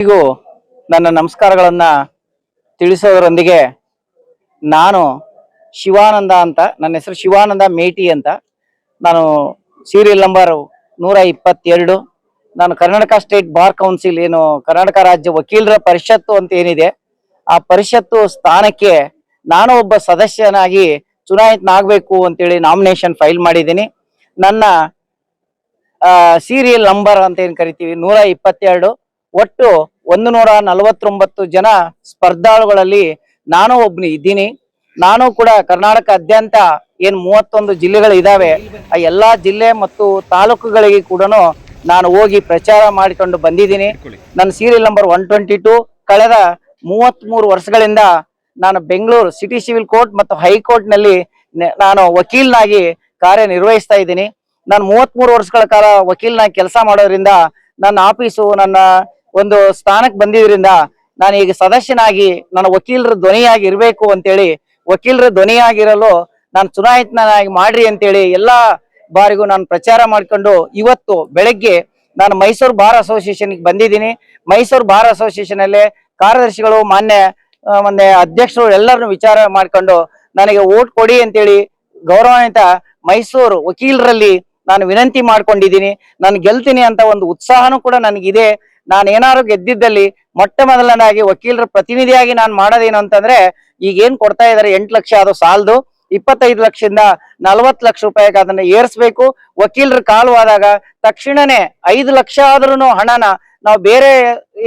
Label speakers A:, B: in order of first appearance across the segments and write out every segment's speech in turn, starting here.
A: ಈಗೂ ನನ್ನ ನಮಸ್ಕಾರಗಳನ್ನ ತಿಳಿಸೋದರೊಂದಿಗೆ ನಾನು ಶಿವಾನಂದ ಅಂತ, ನನ್ನ ಹೆಸರು ಶಿವಾನಂದ ಮೇಟಿ ಅಂತ. ನಾನು ಸೀರಿಯಲ್ ನಂಬರ್ 122. ನಾನು ಕರ್ನಾಟಕ ಸ್ಟೇಟ್ ಬಾರ್ ಕೌನ್ಸಿಲ್, ಏನು ಕರ್ನಾಟಕ ರಾಜ್ಯ ವಕೀಲರ ಪರಿಷತ್ತು ಅಂತ ಏನಿದೆ, ಆ ಪರಿಷತ್ತು ಸ್ಥಾನಕ್ಕೆ ನಾನು ಒಬ್ಬ ಸದಸ್ಯನಾಗಿ ಚುನಾಯಿತನಾಗಬೇಕು ಅಂತೇಳಿ ನಾಮಿನೇಷನ್ ಫೈಲ್ ಮಾಡಿದ್ದೀನಿ. ನನ್ನ ಸೀರಿಯಲ್ ನಂಬರ್ ಅಂತ ಏನು ಕರಿತೀವಿ 122. ಒಟ್ಟು 149 ಜನ ಸ್ಪರ್ಧಾಳುಗಳಲ್ಲಿ ನಾನು ಒಬ್ನು ಇದ್ದೀನಿ. ನಾನು ಕೂಡ ಕರ್ನಾಟಕದಾದ್ಯಂತ ಏನ್ 31 ಜಿಲ್ಲೆಗಳು ಇದಾವೆ, ಆ ಎಲ್ಲಾ ಜಿಲ್ಲೆ ಮತ್ತು ತಾಲೂಕುಗಳಿಗೆ ಕೂಡ ನಾನು ಹೋಗಿ ಪ್ರಚಾರ ಮಾಡಿಕೊಂಡು ಬಂದಿದ್ದೀನಿ. ನನ್ನ ಸೀರಿಯಲ್ ನಂಬರ್ 122. ಕಳೆದ 33 ವರ್ಷಗಳಿಂದ ನಾನು ಬೆಂಗಳೂರು ಸಿಟಿ ಸಿವಿಲ್ ಕೋರ್ಟ್ ಮತ್ತು ಹೈಕೋರ್ಟ್ ನಲ್ಲಿ ನಾನು ವಕೀಲನಾಗಿ ಕಾರ್ಯನಿರ್ವಹಿಸ್ತಾ ಇದ್ದೀನಿ. ನಾನು 33 ವರ್ಷಗಳ ಕಾಲ ವಕೀಲನಾಗಿ ಕೆಲಸ ಮಾಡೋದ್ರಿಂದ ನನ್ನ ಆಫೀಸು ನನ್ನ ಒಂದು ಸ್ಥಾನಕ್ಕೆ ಬಂದಿದ್ರಿಂದ ನಾನು ಈಗ ಸದಸ್ಯನಾಗಿ ನನ್ನ ವಕೀಲರ ಧ್ವನಿಯಾಗಿ ಇರಬೇಕು ಅಂತೇಳಿ, ವಕೀಲರ ಧ್ವನಿಯಾಗಿರಲು ನಾನು ಚುನಾಯಿತನಾಗಿ ಮಾಡ್ರಿ ಅಂತೇಳಿ ಎಲ್ಲಾ ಬಾರಿಗೂ ನಾನು ಪ್ರಚಾರ ಮಾಡ್ಕೊಂಡು ಇವತ್ತು ಬೆಳಗ್ಗೆ ನಾನು ಮೈಸೂರು ಬಾರ್ ಅಸೋಸಿಯೇಷನ್ಗೆ ಬಂದಿದ್ದೀನಿ. ಮೈಸೂರು ಬಾರ್ ಅಸೋಸಿಯೇಷನ್ ಅಲ್ಲೇ ಕಾರ್ಯದರ್ಶಿಗಳು, ಮೊನ್ನೆ ಅಧ್ಯಕ್ಷರು ಎಲ್ಲರನ್ನು ವಿಚಾರ ಮಾಡ್ಕೊಂಡು ನನಗೆ ವೋಟ್ ಕೊಡಿ ಅಂತೇಳಿ ಗೌರವಾನ್ವಿತ ಮೈಸೂರು ವಕೀಲರಲ್ಲಿ ನಾನು ವಿನಂತಿ ಮಾಡ್ಕೊಂಡಿದ್ದೀನಿ. ನಾನು ಗೆಲ್ತೀನಿ ಅಂತ ಒಂದು ಉತ್ಸಾಹನೂ ಕೂಡ ನನಗಿದೆ. ನಾನು ಏನಾದ್ರು ಗೆದ್ದಿದ್ದಲ್ಲಿ ಮೊಟ್ಟ ಮೊದಲನಾಗಿ ವಕೀಲರ ಪ್ರತಿನಿಧಿಯಾಗಿ ನಾನು ಮಾಡೋದೇನು ಅಂತಂದ್ರೆ, ಈಗ ಏನ್ ಕೊಡ್ತಾ ಇದಾರೆ 8 ಲಕ್ಷ, ಅದು ಸಾಲದು. 25 ಲಕ್ಷದಿಂದ 40 ಲಕ್ಷ ರೂಪಾಯಿಗೆ ಅದನ್ನ ಏರ್ಸ್ಬೇಕು. ವಕೀಲರ ಕಾಲವಾದಾಗ ತಕ್ಷಣನೇ 5 ಲಕ್ಷ ಆದ್ರೂ ಹಣನ ನಾವು ಬೇರೆ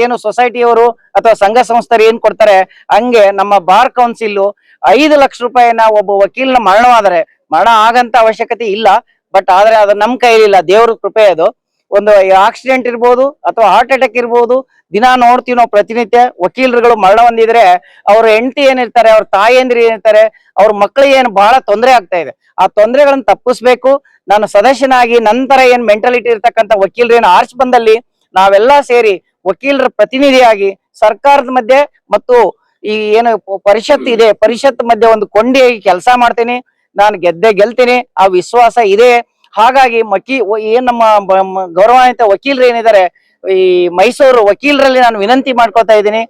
A: ಏನು ಸೊಸೈಟಿಯವರು ಅಥವಾ ಸಂಘ ಸಂಸ್ಥೆರು ಏನ್ ಕೊಡ್ತಾರೆ, ಹಂಗೆ ನಮ್ಮ ಬಾರ್ ಕೌನ್ಸಿಲ್ 5 ಲಕ್ಷ ರೂಪಾಯಿನ ಒಬ್ಬ ವಕೀಲನ ಮರಣ ಆಗಂತ ಅವಶ್ಯಕತೆ ಇಲ್ಲ. ಬಟ್ ಆದ್ರೆ ಅದು ನಮ್ ಕೈಲಿಲ್ಲ, ದೇವ್ರ ಕೃಪೆ. ಅದು ಒಂದು ಆಕ್ಸಿಡೆಂಟ್ ಇರ್ಬೋದು ಅಥವಾ ಹಾರ್ಟ್ ಅಟ್ಯಾಕ್ ಇರ್ಬೋದು. ದಿನ ನೋಡ್ತೀವಿ ನಾವು ಪ್ರತಿನಿತ್ಯ ವಕೀಲರುಗಳು ಮರಣ ಹೊಂದಿದ್ರೆ ಅವ್ರ ಹೆಂಡತಿ ಏನಿರ್ತಾರೆ, ಅವ್ರ ತಾಯಿಯಂದ್ರಿ ಏನಿರ್ತಾರೆ, ಅವ್ರ ಮಕ್ಕಳಿಗೆ ಏನು ಬಹಳ ತೊಂದರೆ ಆಗ್ತಾ ಇದೆ. ಆ ತೊಂದರೆಗಳನ್ನ ತಪ್ಪಿಸ್ಬೇಕು. ನಾನು ಸದಸ್ಯನಾಗಿ ನಂತರ ಏನ್ ಮೆಂಟಾಲಿಟಿ ಇರ್ತಕ್ಕಂಥ ವಕೀಲರೇನು ಆರ್ಚ್ ಬಂದಲ್ಲಿ ನಾವೆಲ್ಲಾ ಸೇರಿ ವಕೀಲರ ಪ್ರತಿನಿಧಿಯಾಗಿ ಸರ್ಕಾರದ ಮಧ್ಯೆ ಮತ್ತು ಈ ಏನು ಪರಿಷತ್ ಇದೆ, ಪರಿಷತ್ ಮಧ್ಯೆ ಒಂದು ಕೊಂಡಿಯಾಗಿ ಕೆಲಸ ಮಾಡ್ತೀನಿ. ನಾನು ಗೆಲ್ತೀನಿ, ಆ ವಿಶ್ವಾಸ ಇದೆ. ಹಾಗಾಗಿ ಏನ್ ನಮ್ಮ ಗೌರವಾನ್ವಿತ ವಕೀಲರು ಏನಿದ್ದಾರೆ ಈ ಮೈಸೂರು ವಕೀಲರಲ್ಲಿ ನಾನು ವಿನಂತಿ ಮಾಡ್ಕೊತಾ ಇದ್ದೀನಿ.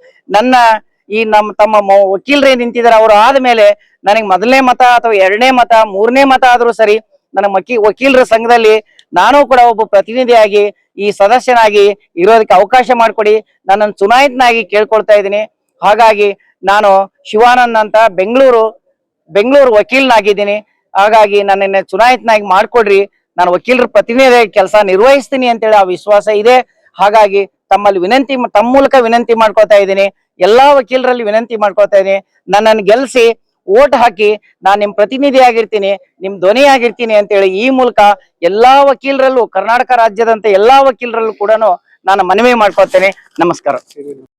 A: ನಮ್ಮ ತಮ್ಮ ವಕೀಲರು ಏನ್ ನಿಂತಿದ್ದಾರೆ ಅವರು ಆದ್ಮೇಲೆ ನನಗೆ ಮೊದಲನೇ ಮತ ಅಥವಾ 2ನೇ ಮತ 3ನೇ ಮತ ಆದ್ರೂ ಸರಿ, ನನ್ನ ವಕೀಲರ ಸಂಘದಲ್ಲಿ ನಾನು ಕೂಡ ಒಬ್ಬ ಪ್ರತಿನಿಧಿಯಾಗಿ ಈ ಸದಸ್ಯನಾಗಿ ಇರೋದಕ್ಕೆ ಅವಕಾಶ ಮಾಡಿಕೊಡಿ, ನನ್ನನ್ನು ಚುನಾಯಿತನಾಗಿ ಕೇಳ್ಕೊಳ್ತಾ ಇದ್ದೀನಿ. ಹಾಗಾಗಿ ನಾನು ಶಿವಾನಂದ್ ಅಂತ ಬೆಂಗಳೂರು ವಕೀಲನಾಗಿದ್ದೀನಿ. ಹಾಗಾಗಿ ನನ್ನನ್ನ ಚುನಾಯಿತನಾಗಿ ಮಾಡ್ಕೊಡ್ರಿ, ನಾನು ವಕೀಲರ ಪ್ರತಿನಿಧಿಯಾಗಿ ಕೆಲಸ ನಿರ್ವಹಿಸ್ತೀನಿ ಅಂತೇಳಿ ಆ ವಿಶ್ವಾಸ ಇದೆ. ಹಾಗಾಗಿ ತಮ್ಮ ಮೂಲಕ ವಿನಂತಿ ಮಾಡ್ಕೊತಾ ಇದ್ದೀನಿ, ಎಲ್ಲಾ ವಕೀಲರಲ್ಲಿ ವಿನಂತಿ ಮಾಡ್ಕೊತಾ ಇದ್ದೀನಿ, ನನ್ನನ್ನು ಗೆಲ್ಸಿ ವೋಟ್ ಹಾಕಿ ನಾನು ನಿಮ್ ಪ್ರತಿನಿಧಿ ಆಗಿರ್ತೀನಿ, ನಿಮ್ ಧ್ವನಿ ಆಗಿರ್ತೀನಿ ಅಂತೇಳಿ ಈ ಮೂಲಕ ಎಲ್ಲಾ ವಕೀಲರಲ್ಲೂ, ಕರ್ನಾಟಕ ರಾಜ್ಯದಂತ ಎಲ್ಲಾ ವಕೀಲರಲ್ಲೂ ಕೂಡ ನಾನು ಮನವಿ ಮಾಡ್ಕೊತೇನೆ. ನಮಸ್ಕಾರ.